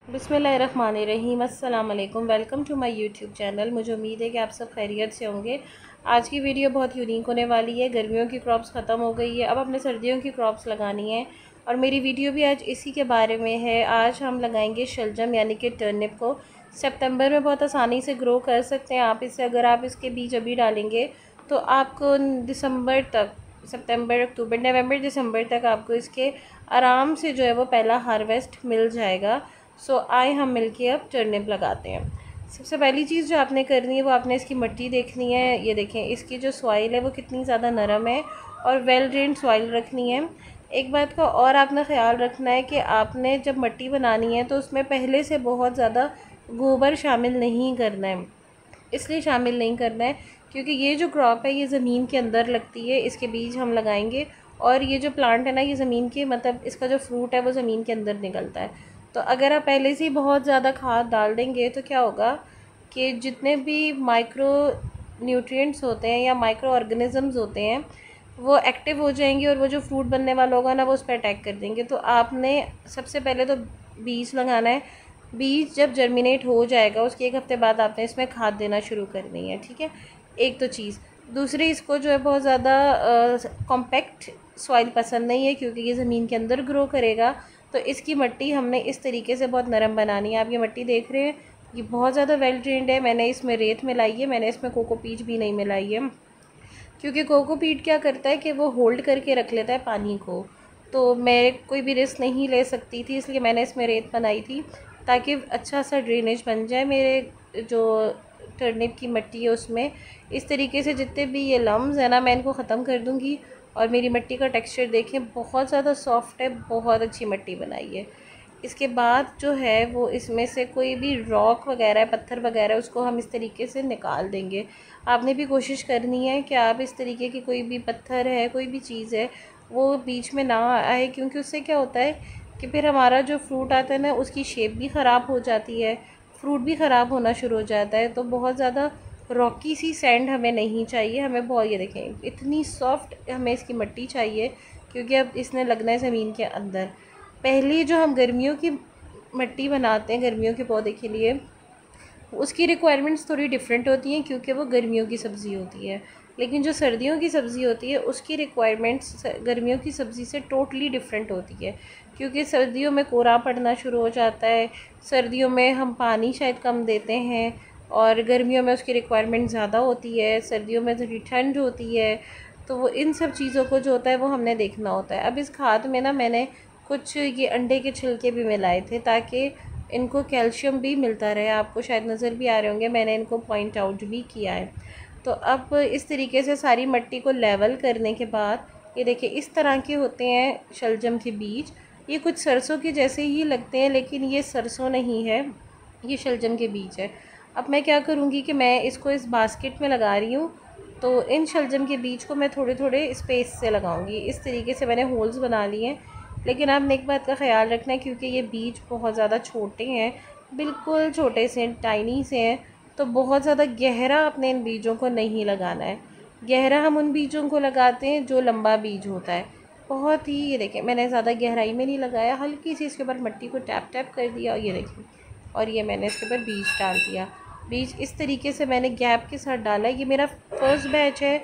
बिस्मिल्लाहिर्रहमानिर्रहीम। अस्सलाम वालेकुम। Welcome to my YouTube channel. मुझे उम्मीद है कि आप सब खैरियत से होंगे। आज की वीडियो बहुत यूनिक होने वाली है। गर्मियों की क्रॉप्स ख़त्म हो गई है, अब अपने सर्दियों की क्रॉप्स लगानी है और मेरी वीडियो भी आज इसी के बारे में है। आज हम लगाएंगे शलजम यानी कि टर्निप को। सितंबर में बहुत आसानी से ग्रो कर सकते हैं आप इसे। अगर आप इसके बीज अभी डालेंगे तो आपको दिसंबर तक, सितंबर, अक्टूबर, नवंबर, दिसंबर तक आपको इसके आराम से जो है वो पहला हार्वेस्ट मिल जाएगा। सो आए हम मिलके अब टर्निप लगाते हैं। सबसे पहली चीज़ जो आपने करनी है वो आपने इसकी मिट्टी देखनी है। ये देखें, इसकी जो सॉइल है वो कितनी ज़्यादा नरम है और वेल ड्रेन्ड सॉइल रखनी है। एक बात का और आपने ख्याल रखना है कि आपने जब मिट्टी बनानी है तो उसमें पहले से बहुत ज़्यादा गोबर शामिल नहीं करना है। इसलिए शामिल नहीं करना है क्योंकि ये जो क्रॉप है ये ज़मीन के अंदर लगती है। इसके बीज हम लगाएंगे और ये जो प्लांट है ना, ये ज़मीन के, मतलब इसका जो फ्रूट है वो ज़मीन के अंदर निकलता है। तो अगर आप पहले से ही बहुत ज़्यादा खाद डाल देंगे तो क्या होगा कि जितने भी माइक्रो न्यूट्रिएंट्स होते हैं या माइक्रो ऑर्गेनिज़म्स होते हैं वो एक्टिव हो जाएंगे और वो जो फ्रूट बनने वाला होगा ना वो उस पर अटैक कर देंगे। तो आपने सबसे पहले तो बीज लगाना है। बीज जब जर्मिनेट हो जाएगा उसके एक हफ़्ते बाद आपने इसमें खाद देना शुरू करनी है, ठीक है। एक तो चीज़। दूसरी, इसको जो है बहुत ज़्यादा कॉम्पैक्ट सॉइल पसंद नहीं है क्योंकि ये ज़मीन के अंदर ग्रो करेगा। तो इसकी मिट्टी हमने इस तरीके से बहुत नरम बनानी है। आप ये मिट्टी देख रहे हैं, ये बहुत ज़्यादा वेल ड्रेन्ड है। मैंने इसमें रेत मिलाई है, मैंने इसमें कोकोपीट भी नहीं मिलाई है क्योंकि कोकोपीट क्या करता है कि वो होल्ड करके रख लेता है पानी को। तो मैं कोई भी रिस्क नहीं ले सकती थी, इसलिए मैंने इसमें रेत बनाई थी ताकि अच्छा सा ड्रेनेज बन जाए मेरे जो टर्निप की मिट्टी है उसमें। इस तरीके से जितने भी ये लम्स है ना, मैं इनको ख़त्म कर दूँगी। और मेरी मिट्टी का टेक्सचर देखें, बहुत ज़्यादा सॉफ्ट है, बहुत अच्छी मिट्टी बनाई है। इसके बाद जो है वो इसमें से कोई भी रॉक वगैरह, पत्थर वगैरह, उसको हम इस तरीके से निकाल देंगे। आपने भी कोशिश करनी है कि आप इस तरीके की कोई भी पत्थर है, कोई भी चीज़ है, वो बीच में ना आए क्योंकि उससे क्या होता है कि फिर हमारा जो फ्रूट आता है ना उसकी शेप भी ख़राब हो जाती है, फ्रूट भी ख़राब होना शुरू हो जाता है। तो बहुत ज़्यादा रॉकी सी सैंड हमें नहीं चाहिए, हमें बहुत, ये देखें इतनी सॉफ्ट हमें इसकी मिट्टी चाहिए क्योंकि अब इसने लगना है ज़मीन के अंदर। पहली जो हम गर्मियों की मिट्टी बनाते हैं गर्मियों के पौधे के लिए, उसकी रिक्वायरमेंट्स थोड़ी डिफरेंट होती हैं क्योंकि वो गर्मियों की सब्ज़ी होती है। लेकिन जो सर्दियों की सब्ज़ी होती है उसकी रिक्वायरमेंट्स गर्मियों की सब्ज़ी से टोटली डिफरेंट होती है क्योंकि सर्दियों में कोहरा पड़ना शुरू हो जाता है, सर्दियों में हम पानी शायद कम देते हैं और गर्मियों में उसकी रिक्वायरमेंट ज़्यादा होती है, सर्दियों में थोड़ी ठंड होती है। तो वो इन सब चीज़ों को जो होता है वो हमने देखना होता है। अब इस खाद में ना मैंने कुछ ये अंडे के छिलके भी मिलाए थे ताकि इनको कैल्शियम भी मिलता रहे। आपको शायद नज़र भी आ रहे होंगे, मैंने इनको पॉइंट आउट भी किया है। तो अब इस तरीके से सारी मिट्टी को लेवल करने के बाद ये देखिए इस तरह के होते हैं शलजम के बीज। ये कुछ सरसों के जैसे ही लगते हैं लेकिन ये सरसों नहीं है, ये शलजम के बीज है। अब मैं क्या करूँगी कि मैं इसको इस बास्केट में लगा रही हूँ। तो इन शलजम के बीज को मैं थोड़े थोड़े स्पेस से लगाऊंगी। इस तरीके से मैंने होल्स बना लिए हैं। लेकिन आपने एक बात का ख्याल रखना है क्योंकि ये बीज बहुत ज़्यादा छोटे हैं, बिल्कुल छोटे से, टाइनी से हैं, तो बहुत ज़्यादा गहरा अपने इन बीजों को नहीं लगाना है। गहरा हम उन बीजों को लगाते हैं जो लंबा बीज होता है। बहुत ही, ये देखें मैंने ज़्यादा गहराई में नहीं लगाया, हल्की सी इसके ऊपर मिट्टी को टैप टैप कर दिया, ये देखें, और ये मैंने इसके ऊपर बीज डाल दिया। बीज इस तरीके से मैंने गैप के साथ डाला है। ये मेरा फर्स्ट बैच है।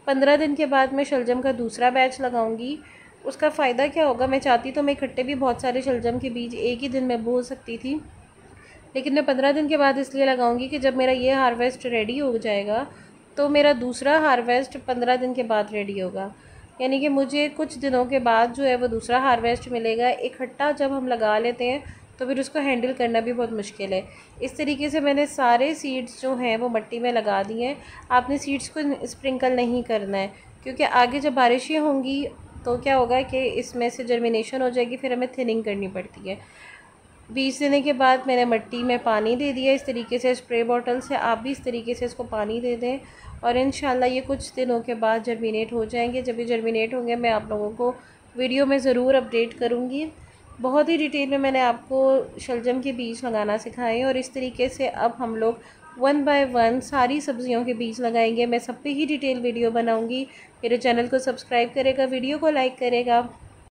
15 दिन के बाद मैं शलजम का दूसरा बैच लगाऊंगी। उसका फ़ायदा क्या होगा, मैं चाहती तो मैं इकट्ठे भी बहुत सारे शलजम के बीज एक ही दिन में बो सकती थी, लेकिन मैं 15 दिन के बाद इसलिए लगाऊंगी कि जब मेरा ये हार्वेस्ट रेडी हो जाएगा तो मेरा दूसरा हार्वेस्ट 15 दिन के बाद रेडी होगा। यानी कि मुझे कुछ दिनों के बाद जो है वो दूसरा हार्वेस्ट मिलेगा। इकट्ठा जब हम लगा लेते हैं तो फिर उसको हैंडल करना भी बहुत मुश्किल है। इस तरीके से मैंने सारे सीड्स जो हैं वो मिट्टी में लगा दिए हैं। आपने सीड्स को स्प्रिंकल नहीं करना है क्योंकि आगे जब बारिशें होंगी तो क्या होगा कि इसमें से जर्मिनेशन हो जाएगी, फिर हमें थिनिंग करनी पड़ती है। बीज देने के बाद मैंने मिट्टी में पानी दे दिया इस तरीके से स्प्रे बॉटल से। आप भी इस तरीके से इसको पानी दे दें और इंशाल्लाह ये कुछ दिनों के बाद जर्मिनेट हो जाएंगे। जब ये जर्मिनेट होंगे मैं आप लोगों को वीडियो में ज़रूर अपडेट करूँगी। बहुत ही डिटेल में मैंने आपको शलजम के बीज लगाना सिखाए और इस तरीके से अब हम लोग 1 बाय 1 सारी सब्जियों के बीज लगाएंगे। मैं सब पे ही डिटेल वीडियो बनाऊँगी। मेरे चैनल को सब्सक्राइब करेगा, वीडियो को लाइक करेगा।